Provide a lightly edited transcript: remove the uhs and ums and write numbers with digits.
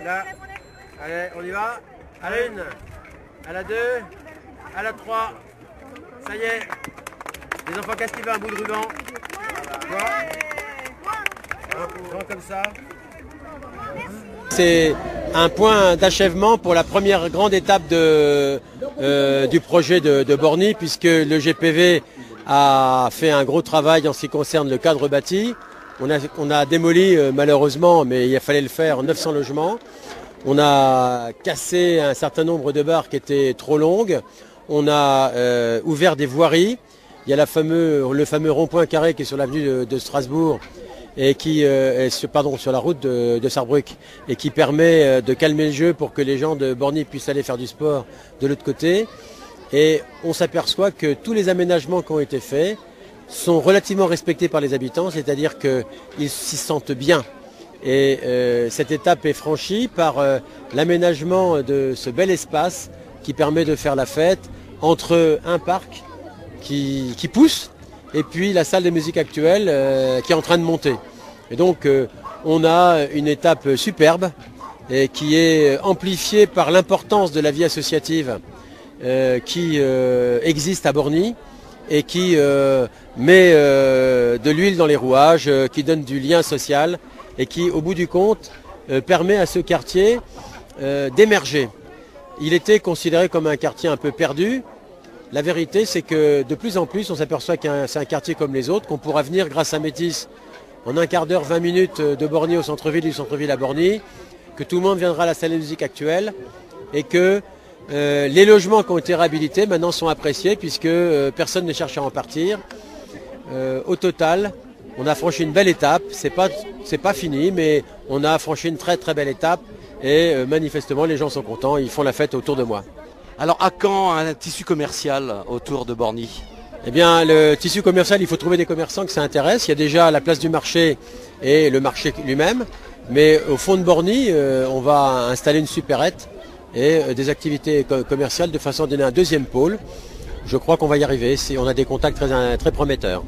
Là. Allez, on y va. À la 1, à la 2, à la 3. Ça y est. Les enfants, qu'est-ce qu'il veut, un bout de ruban? Voilà. Comme ça. C'est un point d'achèvement pour la première grande étape du projet de Borny, puisque le GPV a fait un gros travail en ce qui concerne le cadre bâti. On a démoli malheureusement, mais il fallait le faire, 900 logements. On a cassé un certain nombre de barres qui étaient trop longues. On a ouvert des voiries. Il y a le fameux rond-point carré qui est sur l'avenue de Strasbourg et qui sur la route de Sarrebruck et qui permet de calmer le jeu pour que les gens de Borny puissent aller faire du sport de l'autre côté. Et on s'aperçoit que tous les aménagements qui ont été faits sont relativement respectés par les habitants, c'est-à-dire qu'ils s'y sentent bien. Et cette étape est franchie par l'aménagement de ce bel espace qui permet de faire la fête entre un parc qui pousse et puis la salle de musique actuelle qui est en train de monter. Et donc on a une étape superbe et qui est amplifiée par l'importance de la vie associative qui existe à Borny et qui met de l'huile dans les rouages, qui donne du lien social et qui, au bout du compte, permet à ce quartier d'émerger. Il était considéré comme un quartier un peu perdu. La vérité, c'est que de plus en plus, on s'aperçoit que c'est un quartier comme les autres, qu'on pourra venir grâce à Métis en un quart d'heure, 20 minutes de Borny au centre-ville, du centre-ville à Borny, que tout le monde viendra à la salle de musique actuelle et que les logements qui ont été réhabilités maintenant sont appréciés puisque personne ne cherche à en partir. Au total, on a franchi une belle étape, c'est pas fini, mais on a franchi une très très belle étape et manifestement les gens sont contents, ils font la fête autour de moi. Alors à quand un tissu commercial autour de Borny? Eh bien le tissu commercial, il faut trouver des commerçants que ça intéresse. Il y a déjà la place du marché et le marché lui-même, mais au fond de Borny, on va installer une supérette et des activités commerciales de façon à donner un deuxième pôle. Je crois qu'on va y arriver, on a des contacts très prometteurs.